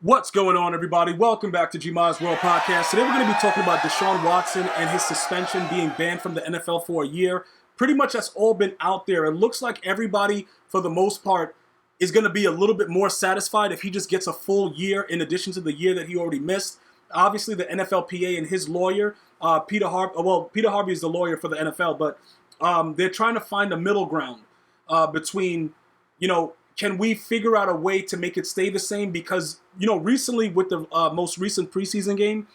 What's going on, everybody? Welcome back to Gma's World Podcast. Today we're going to be talking about Deshaun Watson and his suspension being banned from the NFL for a year. Pretty much that's all been out there. It looks like everybody, for the most part, is going to be a little bit more satisfied if he just gets a full year in addition to the year that he already missed. Obviously, the NFLPA and his lawyer, Peter Harvey is the lawyer for the NFL, but they're trying to find a middle ground between, can we figure out a way to make it stay the same? Because, recently with the most recent preseason game,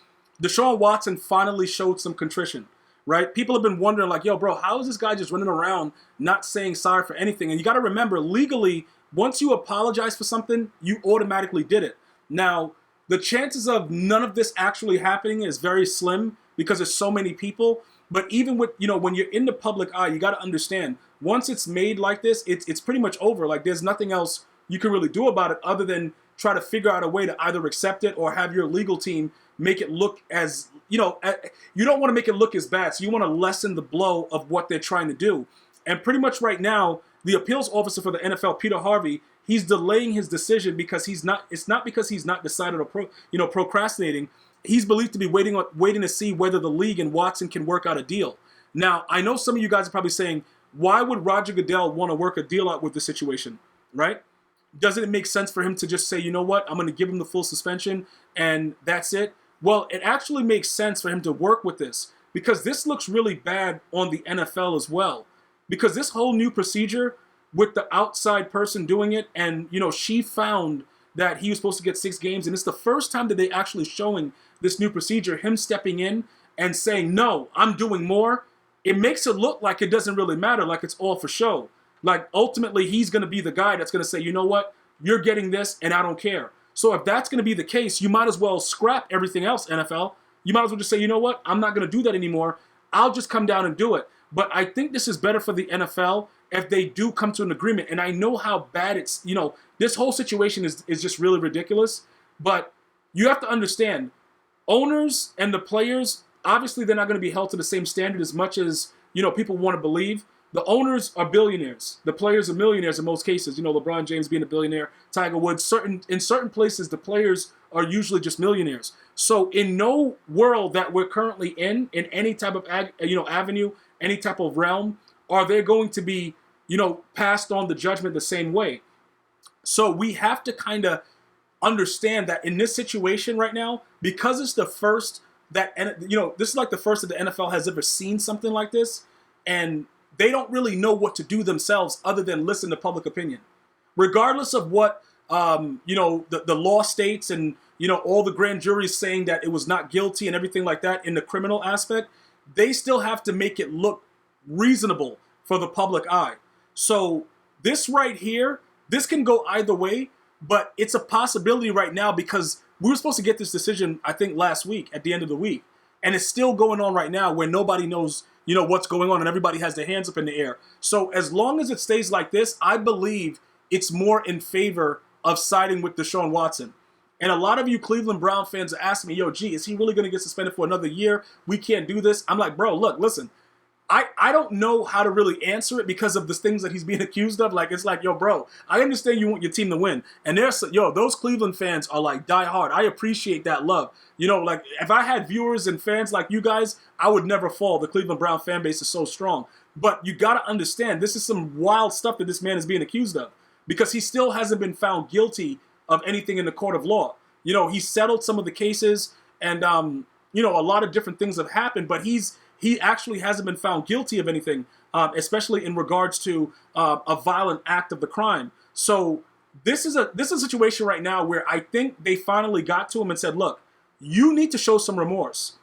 Deshaun Watson finally showed some contrition, right? People have been wondering, like, yo, bro, how is this guy just running around not saying sorry for anything? And you got to remember, legally, once you apologize for something, you automatically did it. Now, the chances of none of this actually happening is very slim because there's so many people. But even with, when you're in the public eye, you got to understand, once it's made like this, it's pretty much over. Like, there's nothing else you can really do about it other than try to figure out a way to either accept it or have your legal team make it look as, you don't want to make it look as bad. So you want to lessen the blow of what they're trying to do. And pretty much right now, the appeals officer for the NFL, Peter Harvey, he's delaying his decision because it's not because he's not decided or procrastinating. He's believed to be waiting to see whether the league and Watson can work out a deal. Now, I know some of you guys are probably saying, why would Roger Goodell want to work a deal out with the situation, right? Doesn't it make sense for him to just say, you know what, I'm going to give him the full suspension and that's it? Well, it actually makes sense for him to work with this because this looks really bad on the NFL as well. Because this whole new procedure with the outside person doing it and, she found that he was supposed to get 6 games and it's the first time that they actually showing this new procedure, him stepping in and saying, no, I'm doing more. It makes it look like it doesn't really matter, like it's all for show. Like, ultimately, he's going to be the guy that's going to say, you know what, you're getting this, and I don't care. So if that's going to be the case, you might as well scrap everything else, NFL. You might as well just say, you know what, I'm not going to do that anymore. I'll just come down and do it. But I think this is better for the NFL if they do come to an agreement. And I know how bad it's, this whole situation is just really ridiculous. But you have to understand, owners and the players, obviously they're not going to be held to the same standard as much as, people want to believe. The owners are billionaires. The players are millionaires in most cases. LeBron James being a billionaire, Tiger Woods. In certain places, the players are usually just millionaires. So in no world that we're currently in any type of avenue, any type of realm, are they going to be, passed on the judgment the same way. So we have to kind of understand that in this situation right now, because it's the first that, this is like the first that the NFL has ever seen something like this, and they don't really know what to do themselves other than listen to public opinion. Regardless of what, the law states and, all the grand juries saying that it was not guilty and everything like that in the criminal aspect, they still have to make it look reasonable for the public eye. So this right here, this can go either way, but it's a possibility right now because we were supposed to get this decision, I think, last week at the end of the week. And it's still going on right now where nobody knows, what's going on and everybody has their hands up in the air. So as long as it stays like this, I believe it's more in favor of siding with Deshaun Watson. And a lot of you Cleveland Brown fans are asking me, yo, gee, is he really going to get suspended for another year? We can't do this. I'm like, bro, look, listen. I don't know how to really answer it because of the things that he's being accused of. Like, it's like, yo, bro, I understand you want your team to win. And those Cleveland fans are like die hard. I appreciate that love. Like if I had viewers and fans like you guys, I would never fall. The Cleveland Brown fan base is so strong. But you got to understand, this is some wild stuff that this man is being accused of because he still hasn't been found guilty of anything in the court of law. He settled some of the cases and, a lot of different things have happened, but he actually hasn't been found guilty of anything, especially in regards to a violent act of the crime. So this is a situation right now where I think they finally got to him and said, look, you need to show some remorse.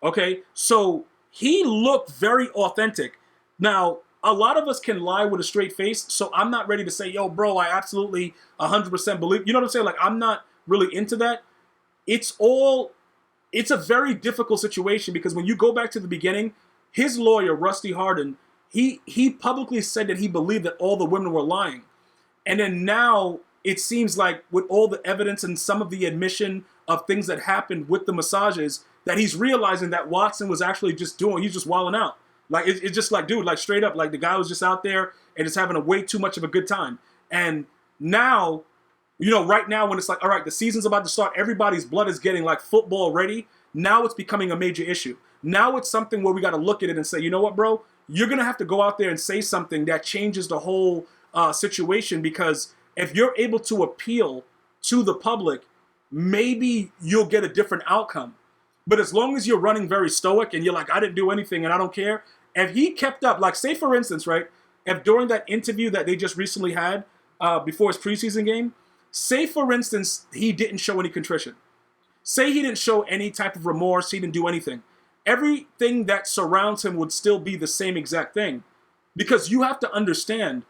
Okay, so he looked very authentic. Now, a lot of us can lie with a straight face, so I'm not ready to say, yo, bro, I absolutely 100% believe. You know what I'm saying? Like, I'm not really into that. It's a very difficult situation because when you go back to the beginning, his lawyer, Rusty Hardin, he publicly said that he believed that all the women were lying. And then now it seems like with all the evidence and some of the admission of things that happened with the massages, that he's realizing that Watson was actually he's just wilding out. Like, it's just like, dude, like straight up, like the guy was just out there and just having a way too much of a good time. And now Right now when it's like, all right, the season's about to start, everybody's blood is getting like football ready. Now it's becoming a major issue. Now it's something where we got to look at it and say, you know what, bro? You're going to have to go out there and say something that changes the whole situation, because if you're able to appeal to the public, maybe you'll get a different outcome. But as long as you're running very stoic and you're like, I didn't do anything and I don't care, if he kept up, like say for instance, right, if during that interview that they just recently had before his preseason game, say for instance, he didn't show any contrition. Say he didn't show any type of remorse, he didn't do anything. Everything that surrounds him would still be the same exact thing. Because you have to understand,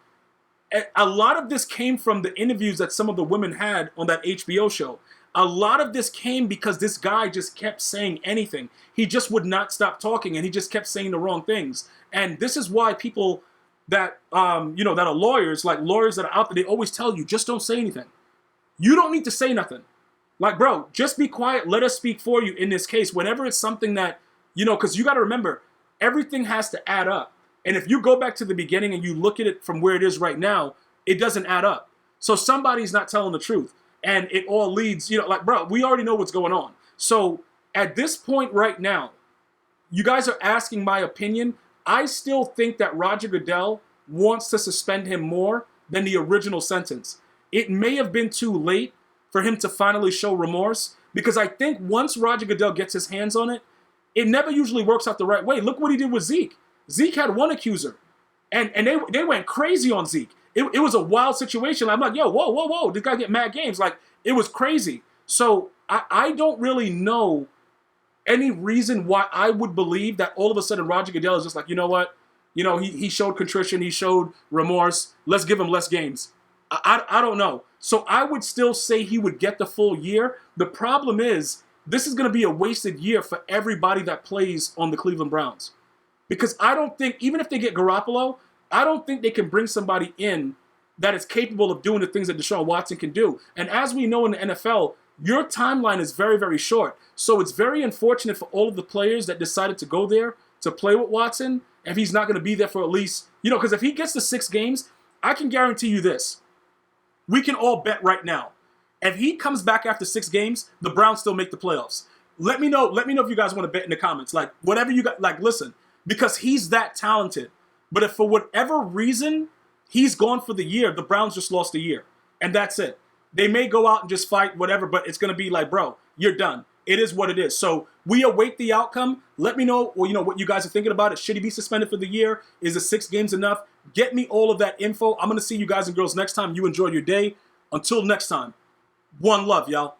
a lot of this came from the interviews that some of the women had on that HBO show. A lot of this came because this guy just kept saying anything. He just would not stop talking, and he just kept saying the wrong things. And this is why people that, that are lawyers, like lawyers that are out there, they always tell you, just don't say anything. You don't need to say nothing. Like, bro, just be quiet. Let us speak for you in this case. Whenever it's something that, because you got to remember, everything has to add up. And if you go back to the beginning and you look at it from where it is right now, it doesn't add up. So somebody's not telling the truth. And it all leads, bro, we already know what's going on. So at this point right now, you guys are asking my opinion. I still think that Roger Goodell wants to suspend him more than the original sentence. It may have been too late for him to finally show remorse, because I think once Roger Goodell gets his hands on it, it never usually works out the right way. Look what he did with Zeke. Zeke had one accuser, and they went crazy on Zeke. It was a wild situation. I'm like, yo, whoa, this guy get mad games. Like, it was crazy. So I don't really know any reason why I would believe that all of a sudden Roger Goodell is just like, you know what? He showed contrition, he showed remorse. Let's give him less games. I don't know. So I would still say he would get the full year. The problem is, this is going to be a wasted year for everybody that plays on the Cleveland Browns. Because I don't think, even if they get Garoppolo, I don't think they can bring somebody in that is capable of doing the things that Deshaun Watson can do. And as we know in the NFL, your timeline is very, very short. So it's very unfortunate for all of the players that decided to go there to play with Watson, if he's not going to be there for at least, because if he gets to 6 games, I can guarantee you this. We can all bet right now, if he comes back after 6 games, the Browns still make the playoffs. Let me know if you guys want to bet in the comments. Like, whatever you got, like, listen, because he's that talented. But if for whatever reason he's gone for the year, the Browns just lost a year. And that's it. They may go out and just fight, whatever, but it's going to be like, bro, you're done. It is what it is. So we await the outcome. Let me know, what you guys are thinking about it. Should he be suspended for the year? Is the 6 games enough? Get me all of that info. I'm going to see you guys and girls next time. You enjoy your day. Until next time, one love, y'all.